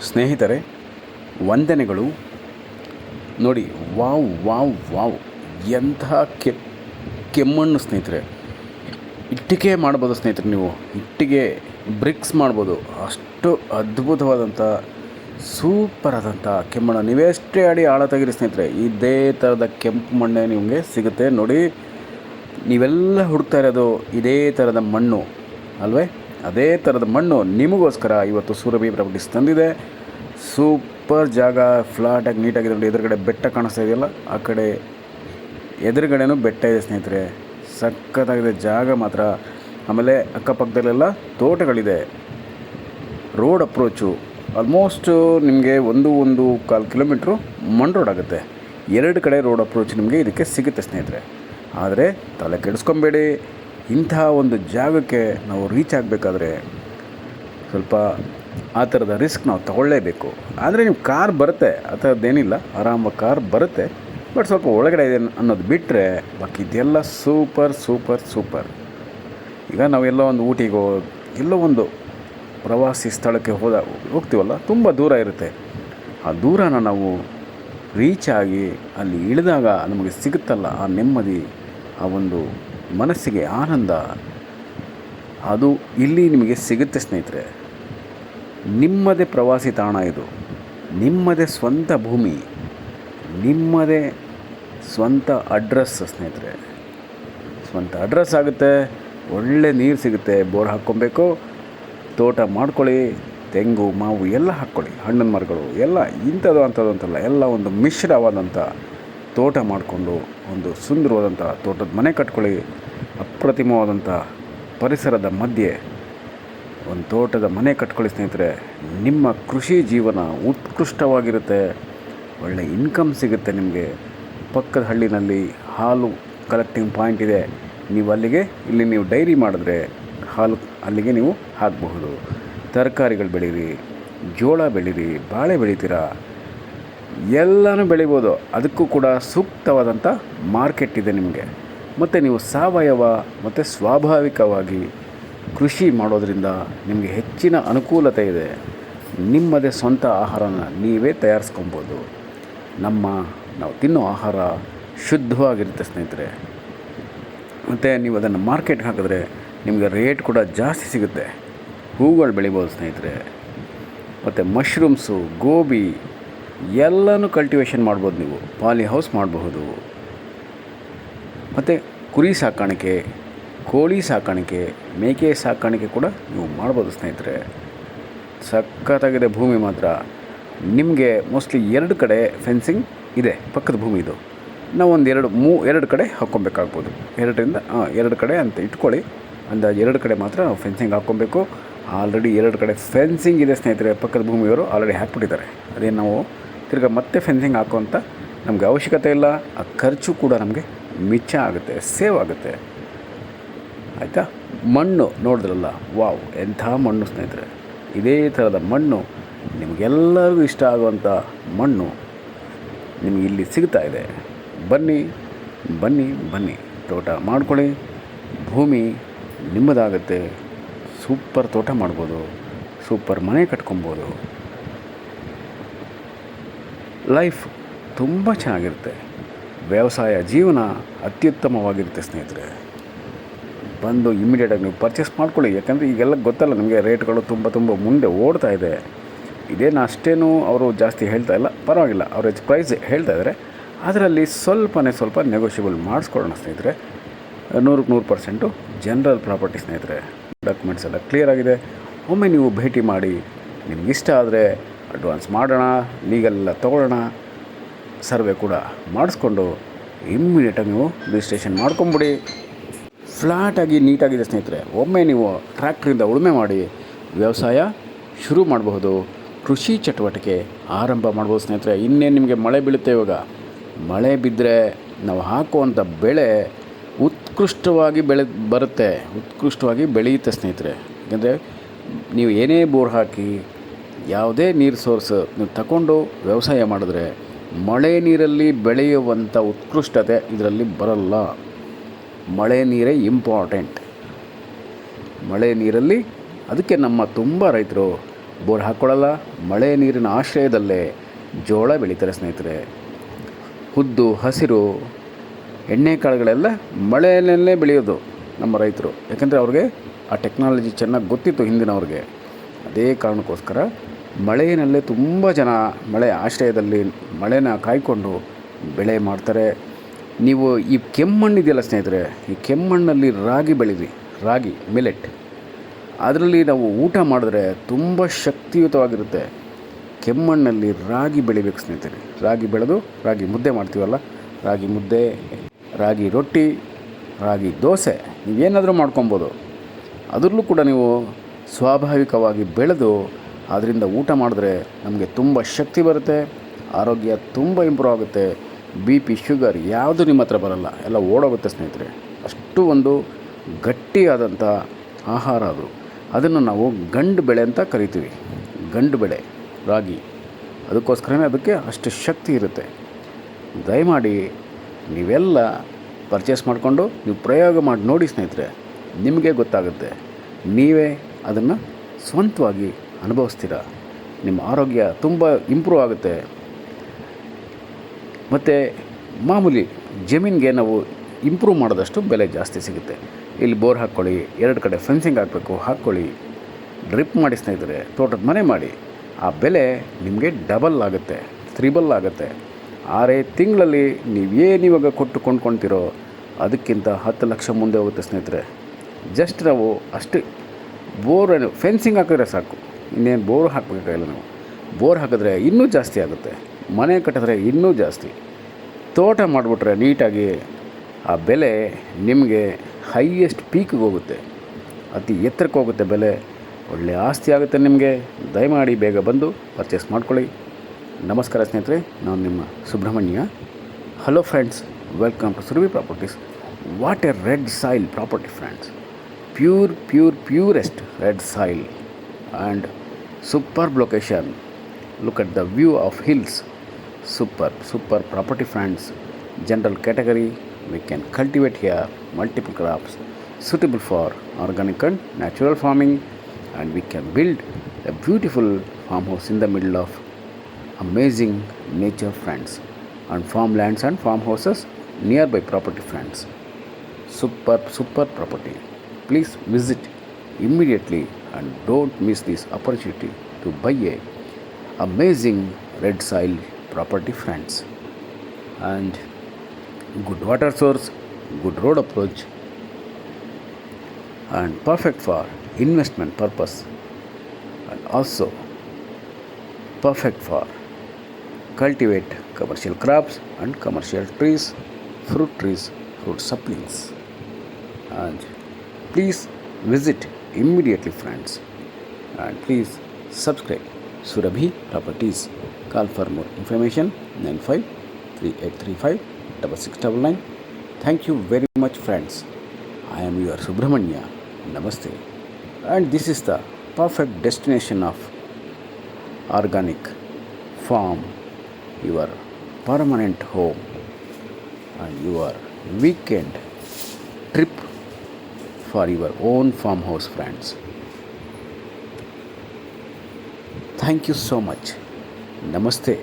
ಸ್ನೇಹಿತರೆ, ವಂದನೆಗಳು. ನೋಡಿ, ವಾವ್ ವಾವ್ ವಾವ್, ಎಂಥ ಕೆಮ್ಮಣ್ಣು ಸ್ನೇಹಿತರೆ. ಇಟ್ಟಿಗೆ ಮಾಡ್ಬೋದು ಸ್ನೇಹಿತರೆ, ನೀವು ಇಟ್ಟಿಗೆ ಬ್ರಿಕ್ಸ್ ಮಾಡ್ಬೋದು. ಅಷ್ಟು ಅದ್ಭುತವಾದಂಥ ಸೂಪರ್ ಆದಂಥ ಕೆಮ್ಮಣ್ಣು. ನೀವೆಷ್ಟೇ ಅಡಿ ಆಳ ತೆಗೀರಿ ಸ್ನೇಹಿತರೆ, ಇದೇ ಥರದ ಕೆಂಪು ಮಣ್ಣೆ ನಿಮಗೆ ಸಿಗುತ್ತೆ. ನೋಡಿ, ನೀವೆಲ್ಲ ಹುಡುಕ್ತಾ ಇರೋದು ಇದೇ ಥರದ ಮಣ್ಣು ಅಲ್ವೇ? ಅದೇ ಥರದ ಮಣ್ಣು ನಿಮಗೋಸ್ಕರ ಇವತ್ತು ಸುರಭಿ ಪ್ರಾಪರ್ಟೀಸ್ ತಂದಿದೆ. ಸೂಪರ್ ಜಾಗ, ಫ್ಲಾಟಾಗಿ ನೀಟಾಗಿದೆ. ನೋಡಿ, ಎದುರುಗಡೆ ಬೆಟ್ಟ ಕಾಣಿಸ್ತಾ ಇದೆಯಲ್ಲ, ಆ ಕಡೆ ಎದುರುಗಡೆನೂ ಬೆಟ್ಟ ಇದೆ ಸ್ನೇಹಿತರೆ. ಸಖತ್ತಾಗಿದೆ ಜಾಗ ಮಾತ್ರ. ಆಮೇಲೆ ಅಕ್ಕಪಕ್ಕದಲ್ಲೆಲ್ಲ ತೋಟಗಳಿದೆ. ರೋಡ್ ಅಪ್ರೋಚು ಆಲ್ಮೋಸ್ಟು ನಿಮಗೆ 1.25 ಕಿಲೋಮೀಟ್ರು ಮಣ್ ರೋಡ್ ಆಗುತ್ತೆ. 2 ಕಡೆ ರೋಡ್ ಅಪ್ರೋಚ್ ನಿಮಗೆ ಇದಕ್ಕೆ ಸಿಗುತ್ತೆ ಸ್ನೇಹಿತರೆ. ಆದರೆ ತಲೆ ಕೆಡಿಸ್ಕೊಬೇಡಿ, ಇಂಥ ಒಂದು ಜಾಗಕ್ಕೆ ನಾವು ರೀಚ್ ಆಗಬೇಕಾದ್ರೆ ಸ್ವಲ್ಪ ಆ ಥರದ ರಿಸ್ಕ್ ನಾವು ತಗೊಳ್ಳೇಬೇಕು. ಆದರೆ ನೀವು ಕಾರ್ ಬರುತ್ತೆ, ಆ ಥರದ್ದೇನಿಲ್ಲ, ಆರಾಮಾಗಿ ಕಾರ್ ಬರುತ್ತೆ. ಬಟ್ ಸ್ವಲ್ಪ ಒಳಗಡೆ ಇದೆ ಅನ್ನೋದು ಬಿಟ್ಟರೆ ಬಾಕಿ ಇದೆಲ್ಲ ಸೂಪರ್ ಸೂಪರ್ ಸೂಪರ್. ಈಗ ನಾವೆಲ್ಲೋ ಒಂದು ಊಟಿಗೋ ಎಲ್ಲೋ ಒಂದು ಪ್ರವಾಸಿ ಸ್ಥಳಕ್ಕೆ ಹೋಗ್ತೀವಲ್ಲ, ತುಂಬ ದೂರ ಇರುತ್ತೆ. ಆ ದೂರನ ನಾವು ರೀಚ್ ಆಗಿ ಅಲ್ಲಿ ಇಳಿದಾಗ ನಮಗೆ ಸಿಗುತ್ತಲ್ಲ ಆ ನೆಮ್ಮದಿ, ಆ ಒಂದು ಮನಸ್ಸಿಗೆ ಆನಂದ, ಅದು ಇಲ್ಲಿ ನಿಮಗೆ ಸಿಗುತ್ತೆ ಸ್ನೇಹಿತರೆ. ನಿಮ್ಮದೇ ಪ್ರವಾಸಿ ತಾಣ ಇದು, ನಿಮ್ಮದೇ ಸ್ವಂತ ಭೂಮಿ, ನಿಮ್ಮದೇ ಸ್ವಂತ ಅಡ್ರೆಸ್ ಸ್ನೇಹಿತರೆ. ಸ್ವಂತ ಅಡ್ರೆಸ್ ಆಗುತ್ತೆ, ಒಳ್ಳೆ ನೀರು ಸಿಗುತ್ತೆ. ಬೋರ್ ಹಾಕ್ಕೊಬೇಕು, ತೋಟ ಮಾಡ್ಕೊಳ್ಳಿ, ತೆಂಗು ಮಾವು ಎಲ್ಲ ಹಾಕ್ಕೊಳ್ಳಿ, ಹಣ್ಣಿನ ಮರಗಳು ಎಲ್ಲ, ಇಂಥದ್ದು ಅಂಥದ್ದು ಅಂತಲ್ಲ, ಎಲ್ಲ ಒಂದು ಮಿಶ್ರವಾದಂಥ ತೋಟ ಮಾಡಿಕೊಂಡು ಒಂದು ಸುಂದರವಾದಂಥ ತೋಟದ ಮನೆ ಕಟ್ಕೊಳ್ಳಿ. ಅಪ್ರತಿಮವಾದಂಥ ಪರಿಸರದ ಮಧ್ಯೆ ಒಂದು ತೋಟದ ಮನೆ ಕಟ್ಕೊಳ್ಳಿ ಸ್ನೇಹಿತರೆ. ನಿಮ್ಮ ಕೃಷಿ ಜೀವನ ಉತ್ಕೃಷ್ಟವಾಗಿರುತ್ತೆ. ಒಳ್ಳೆ ಇನ್ಕಮ್ ಸಿಗುತ್ತೆ ನಿಮಗೆ. ಪಕ್ಕದ ಹಳ್ಳಿನಲ್ಲಿ ಹಾಲು ಕಲೆಕ್ಟಿಂಗ್ ಪಾಯಿಂಟ್ ಇದೆ. ಇಲ್ಲಿ ನೀವು ಡೈರಿ ಮಾಡಿದ್ರೆ ಹಾಲು ಅಲ್ಲಿಗೆ ನೀವು ಹಾಕಬಹುದು. ತರಕಾರಿಗಳು ಬೆಳೀರಿ, ಜೋಳ ಬೆಳೀರಿ, ಬಾಳೆ ಬೆಳಿತೀರಾ, ಎಲ್ಲನೂ ಬೆಳಿಬೋದು. ಅದಕ್ಕೂ ಕೂಡ ಸೂಕ್ತವಾದಂಥ ಮಾರ್ಕೆಟ್ ಇದೆ ನಿಮಗೆ. ಮತ್ತು ನೀವು ಸಾವಯವ ಮತ್ತು ಸ್ವಾಭಾವಿಕವಾಗಿ ಕೃಷಿ ಮಾಡೋದರಿಂದ ನಿಮಗೆ ಹೆಚ್ಚಿನ ಅನುಕೂಲತೆ ಇದೆ. ನಿಮ್ಮದೇ ಸ್ವಂತ ಆಹಾರನ ನೀವೇ ತಯಾರಿಸ್ಕೊಬೋದು. ನಾವು ತಿನ್ನೋ ಆಹಾರ ಶುದ್ಧವಾಗಿರುತ್ತೆ ಸ್ನೇಹಿತರೆ. ಮತ್ತು ನೀವು ಅದನ್ನು ಮಾರ್ಕೆಟ್ಗೆ ಹಾಕಿದ್ರೆ ನಿಮಗೆ ರೇಟ್ ಕೂಡ ಜಾಸ್ತಿ ಸಿಗುತ್ತೆ. ಹೂಗಳು ಬೆಳಿಬೋದು ಸ್ನೇಹಿತರೆ. ಮತ್ತು ಮಶ್ರೂಮ್ಸು, ಗೋಬಿ ಎಲ್ಲನೂ ಕಲ್ಟಿವೇಷನ್ ಮಾಡ್ಬೋದು. ನೀವು ಪಾಲಿ ಹೌಸ್ ಮಾಡಬಹುದು. ಮತ್ತು ಕುರಿ ಸಾಕಾಣಿಕೆ, ಕೋಳಿ ಸಾಕಾಣಿಕೆ, ಮೇಕೆ ಸಾಕಾಣಿಕೆ ಕೂಡ ನೀವು ಮಾಡ್ಬೋದು ಸ್ನೇಹಿತರೆ. ಸಖತ್ತಾಗಿದೆ ಭೂಮಿ ಮಾತ್ರ. ನಿಮಗೆ ಮೋಸ್ಟ್ಲಿ 2 ಕಡೆ ಫೆನ್ಸಿಂಗ್ ಇದೆ. ಪಕ್ಕದ ಭೂಮಿ ಇದು. ನಾವು ಒಂದು 2 ಕಡೆ ಹಾಕ್ಕೊಬೇಕಾಗ್ಬೋದು. 2 ಕಡೆ ಅಂತ ಇಟ್ಕೊಳ್ಳಿ. ಅಂದಾಜು 2 ಕಡೆ ಮಾತ್ರ ನಾವು ಫೆನ್ಸಿಂಗ್ ಹಾಕ್ಕೊಬೇಕು. ಆಲ್ರೆಡಿ 2 ಕಡೆ ಫೆನ್ಸಿಂಗ್ ಇದೆ ಸ್ನೇಹಿತರೆ. ಪಕ್ಕದ ಭೂಮಿಯವರು ಆಲ್ರೆಡಿ ಹಾಕ್ಬಿಟ್ಟಿದ್ದಾರೆ. ಅದೇನು ನಾವು ತಿರ್ಗಿ ಮತ್ತೆ ಫೆನ್ಸಿಂಗ್ ಹಾಕುವಂಥ ನಮಗೆ ಅವಶ್ಯಕತೆ ಇಲ್ಲ. ಆ ಖರ್ಚು ಕೂಡ ನಮಗೆ ಮಿಚ್ಚ ಆಗುತ್ತೆ, ಸೇವ್ ಆಗುತ್ತೆ. ಆಯಿತಾ? ಮಣ್ಣು ನೋಡಿದ್ರಲ್ಲ, ವಾವ್, ಎಂಥ ಮಣ್ಣು ಸ್ನೇಹಿತರೆ. ಇದೇ ಥರದ ಮಣ್ಣು ನಿಮಗೆಲ್ಲರಿಗೂ ಇಷ್ಟ ಆಗುವಂಥ ಮಣ್ಣು ನಿಮಗೆ ಇಲ್ಲಿ ಸಿಗ್ತಾ ಇದೆ. ಬನ್ನಿ ಬನ್ನಿ ಬನ್ನಿ, ತೋಟ ಮಾಡ್ಕೊಳ್ಳಿ. ಭೂಮಿ ನಿಮ್ಮದಾಗುತ್ತೆ. ಸೂಪರ್ ತೋಟ ಮಾಡ್ಬೋದು, ಸೂಪರ್ ಮನೆ ಕಟ್ಕೊಬೋದು. ಲೈಫ್ ತುಂಬ ಚೆನ್ನಾಗಿರುತ್ತೆ. ವ್ಯವಸಾಯ ಜೀವನ ಅತ್ಯುತ್ತಮವಾಗಿರುತ್ತೆ ಸ್ನೇಹಿತರೆ. ಬಂದು ಇಮ್ಮಿಡಿಯೇಟಾಗಿ ನೀವು ಪರ್ಚೇಸ್ ಮಾಡ್ಕೊಳ್ಳಿ. ಯಾಕಂದರೆ ಈಗೆಲ್ಲ ಗೊತ್ತಲ್ಲ ನಿಮಗೆ, ರೇಟ್ಗಳು ತುಂಬ ಮುಂದೆ ಓಡ್ತಾ ಇದೆ. ಇದೇನು ಅಷ್ಟೇನೂ ಅವರು ಜಾಸ್ತಿ ಹೇಳ್ತಾ ಇಲ್ಲ, ಪರವಾಗಿಲ್ಲ, ಅವರೇಜ್ ಪ್ರೈಸ್ ಹೇಳ್ತಾ ಇದ್ದಾರೆ. ಅದರಲ್ಲಿ ಸ್ವಲ್ಪ ನೆಗೋಷಿಯಬಲ್ ಮಾಡಿಸ್ಕೊಳ್ಳೋಣ ಸ್ನೇಹಿತರೆ. 100% ಜನರಲ್ ಪ್ರಾಪರ್ಟಿ ಸ್ನೇಹಿತರೆ. ಡಾಕ್ಯುಮೆಂಟ್ಸ್ ಎಲ್ಲ ಕ್ಲಿಯರ್ ಆಗಿದೆ. ಒಮ್ಮೆ ನೀವು ಭೇಟಿ ಮಾಡಿ, ನಿಮಗಿಷ್ಟ ಆದರೆ ಅಡ್ವಾನ್ಸ್ ಮಾಡೋಣ, ಲೀಗಲೆಲ್ಲ ತೊಗೊಳ್ಳೋಣ, ಸರ್ವೆ ಕೂಡ ಮಾಡಿಸ್ಕೊಂಡು ಇಮ್ಮಿಡಿಯೇಟಾಗಿ ನೀವು ರಿಜಿಸ್ಟ್ರೇಷನ್ ಮಾಡ್ಕೊಂಬಿಡಿ. ಫ್ಲಾಟಾಗಿ ನೀಟಾಗಿದೆ ಸ್ನೇಹಿತರೆ. ಒಮ್ಮೆ ನೀವು ಟ್ರ್ಯಾಕ್ಟ್ರಿಂದ ಉಳುಮೆ ಮಾಡಿ ವ್ಯವಸಾಯ ಶುರು ಮಾಡಬಹುದು. ಕೃಷಿ ಚಟುವಟಿಕೆ ಆರಂಭ ಮಾಡ್ಬೋದು ಸ್ನೇಹಿತರೆ. ಇನ್ನೇನು ನಿಮಗೆ ಮಳೆ ಬೀಳುತ್ತೆ. ಇವಾಗ ಮಳೆ ಬಿದ್ದರೆ ನಾವು ಹಾಕುವಂಥ ಬೆಳೆ ಉತ್ಕೃಷ್ಟವಾಗಿ ಉತ್ಕೃಷ್ಟವಾಗಿ ಬೆಳೆಯುತ್ತೆ ಸ್ನೇಹಿತರೆ. ಯಾಕೆಂದರೆ ನೀವು ಏನೇ ಬೋರ್ ಹಾಕಿ, ಯಾವುದೇ ನೀರು ಸೋರ್ಸ್ ನೀವು ತಗೊಂಡು ವ್ಯವಸಾಯ ಮಾಡಿದ್ರೆ ಮಳೆ ನೀರಲ್ಲಿ ಬೆಳೆಯುವಂಥ ಉತ್ಕೃಷ್ಟತೆ ಇದರಲ್ಲಿ ಬರಲ್ಲ. ಮಳೆ ನೀರೇ ಇಂಪಾರ್ಟೆಂಟ್. ಮಳೆ ನೀರಲ್ಲಿ ಅದಕ್ಕೆ ನಮ್ಮ ತುಂಬ ರೈತರು ಬೋರ್ ಹಾಕ್ಕೊಳ್ಳಲ್ಲ. ಮಳೆ ನೀರಿನ ಆಶ್ರಯದಲ್ಲೇ ಜೋಳ ಬೆಳೀತಾರೆ ಸ್ನೇಹಿತರೆ. ಉದ್ದು, ಹಸಿರು, ಎಣ್ಣೆ ಕಾಳುಗಳೆಲ್ಲ ಮಳೆಯಲ್ಲೇ ಬೆಳೆಯೋದು ನಮ್ಮ ರೈತರು. ಯಾಕೆಂದರೆ ಅವ್ರಿಗೆ ಆ ಟೆಕ್ನಾಲಜಿ ಚೆನ್ನಾಗಿ ಗೊತ್ತಿತ್ತು ಹಿಂದಿನವ್ರಿಗೆ. ಅದೇ ಕಾರಣಕ್ಕೋಸ್ಕರ ಮಳೆಯಲ್ಲೇ ತುಂಬ ಜನ ಮಳೆ ಆಶ್ರಯದಲ್ಲಿ ಮಳೆನ ಕಾಯ್ಕೊಂಡು ಬೆಳೆ ಮಾಡ್ತಾರೆ. ನೀವು ಈ ಕೆಮ್ಮಣ್ಣಿದೆಯಲ್ಲ ಸ್ನೇಹಿತರೆ, ಈ ಕೆಮ್ಮಣ್ಣಲ್ಲಿ ರಾಗಿ ಬೆಳೀರಿ. ರಾಗಿ, ಮಿಲೆಟ್, ಅದರಲ್ಲಿ ನಾವು ಊಟ ಮಾಡಿದ್ರೆ ತುಂಬ ಶಕ್ತಿಯುತವಾಗಿರುತ್ತೆ. ಕೆಮ್ಮಣ್ಣಲ್ಲಿ ರಾಗಿ ಬೆಳಿಬೇಕು ಸ್ನೇಹಿತರೆ. ರಾಗಿ ಬೆಳೆದು ರಾಗಿ ಮುದ್ದೆ ಮಾಡ್ತೀವಲ್ಲ, ರಾಗಿ ಮುದ್ದೆ, ರಾಗಿ ರೊಟ್ಟಿ, ರಾಗಿ ದೋಸೆ, ನೀವೇನಾದರೂ ಮಾಡ್ಕೊಬೋದು. ಅದರಲ್ಲೂ ಕೂಡ ನೀವು ಸ್ವಾಭಾವಿಕವಾಗಿ ಬೆಳೆದು ಅದರಿಂದ ಊಟ ಮಾಡಿದ್ರೆ ನಮಗೆ ತುಂಬ ಶಕ್ತಿ ಬರುತ್ತೆ, ಆರೋಗ್ಯ ತುಂಬ ಇಂಪ್ರೂವ್ ಆಗುತ್ತೆ. ಬಿ ಪಿ, ಶುಗರ್ ಯಾವುದು ನಿಮ್ಮ ಹತ್ರ ಬರಲ್ಲ, ಎಲ್ಲ ಓಡೋಗುತ್ತೆ ಸ್ನೇಹಿತರೆ. ಅಷ್ಟು ಒಂದು ಗಟ್ಟಿಯಾದಂಥ ಆಹಾರ ಅದು. ಅದನ್ನು ನಾವು ಗಂಡು ಬೆಳೆ ಅಂತ ಕರಿತೀವಿ. ಗಂಡು ಬೆಳೆ ರಾಗಿ, ಅದಕ್ಕೋಸ್ಕರನೇ ಅದಕ್ಕೆ ಅಷ್ಟು ಶಕ್ತಿ ಇರುತ್ತೆ. ದಯಮಾಡಿ ನೀವೆಲ್ಲ ಪರ್ಚೇಸ್ ಮಾಡಿಕೊಂಡು ನೀವು ಪ್ರಯೋಗ ಮಾಡಿ ನೋಡಿ ಸ್ನೇಹಿತರೆ, ನಿಮಗೆ ಗೊತ್ತಾಗುತ್ತೆ. ನೀವೇ ಅದನ್ನು ಸ್ವಂತವಾಗಿ ಅನುಭವಿಸ್ತೀರ. ನಿಮ್ಮ ಆರೋಗ್ಯ ತುಂಬ ಇಂಪ್ರೂವ್ ಆಗುತ್ತೆ. ಮತ್ತು ಮಾಮೂಲಿ ಜಮೀನಿಗೆ ನಾವು ಇಂಪ್ರೂವ್ ಮಾಡೋದಷ್ಟು ಬೆಲೆ ಜಾಸ್ತಿ ಸಿಗುತ್ತೆ. ಇಲ್ಲಿ ಬೋರ್ ಹಾಕ್ಕೊಳ್ಳಿ, 2 ಕಡೆ ಫೆನ್ಸಿಂಗ್ ಹಾಕಬೇಕು, ಹಾಕ್ಕೊಳ್ಳಿ, ಡ್ರಿಪ್ ಮಾಡಿ ಸ್ನೇಹಿತರೆ, ತೋಟದ ಮನೆ ಮಾಡಿ. ಆ ಬೆಲೆ ನಿಮಗೆ ಡಬಲ್ ಆಗುತ್ತೆ, ತ್ರಿಬಲ್ ಆಗುತ್ತೆ. 6 ತಿಂಗಳಲ್ಲಿ ನೀವೇನಿವಾಗ ಕೊಟ್ಟು ಕೊಂಡ್ಕೊಳ್ತೀರೋ ಅದಕ್ಕಿಂತ 10 ಲಕ್ಷ ಮುಂದೆ ಹೋಗುತ್ತೆ ಸ್ನೇಹಿತರೆ. ಜಸ್ಟ್ ನಾವು ಅಷ್ಟು ಬೋರ್ ಫೆನ್ಸಿಂಗ್ ಹಾಕಿದ್ರೆ ಸಾಕು, ಇನ್ನೇನು ಬೋರ್ ಹಾಕಬೇಕಾಗಿಲ್ಲ. ನಾವು ಬೋರ್ ಹಾಕಿದ್ರೆ ಇನ್ನೂ ಜಾಸ್ತಿ ಆಗುತ್ತೆ, ಮನೆ ಕಟ್ಟಿದ್ರೆ ಇನ್ನೂ ಜಾಸ್ತಿ. ತೋಟ ಮಾಡಿಬಿಟ್ರೆ ನೀಟಾಗಿ ಆ ಬೆಲೆ ನಿಮಗೆ ಹೈಯೆಸ್ಟ್ ಪೀಕಿಗೆ ಹೋಗುತ್ತೆ, ಅತಿ ಎತ್ತರಕ್ಕೆ ಹೋಗುತ್ತೆ ಬೆಲೆ. ಒಳ್ಳೆಯ ಆಸ್ತಿ ಆಗುತ್ತೆ ನಿಮಗೆ. ದಯಮಾಡಿ ಬೇಗ ಬಂದು ಪರ್ಚೇಸ್ ಮಾಡ್ಕೊಳ್ಳಿ. ನಮಸ್ಕಾರ ಸ್ನೇಹಿತರೆ, ನಾನು ನಿಮ್ಮ Subrahmanya. Hello friends, welcome to Surabhi properties. What a red soil property friends. Purest red soil and superb location. Look at the view of hills. Super property friends. General category, we can cultivate here multiple crops suitable for organic and natural farming, and we can build a beautiful farmhouse in the middle of amazing nature friends, and farmlands and farmhouses nearby property friends. Super property. Please visit immediately and don't miss this opportunity to buy a amazing red soil property friends. And good water source, good road approach, and perfect for investment purpose, and also perfect for cultivate commercial crops and commercial trees, fruit saplings. And please visit immediately friends, and please subscribe Surabhi Properties. Call for more information 9538356699. Thank you very much friends. I am your Subramanya. Namaste. And this is the perfect destination of organic farm, your permanent home and your weekend trip for your own farmhouse friends. Thank you so much. Namaste.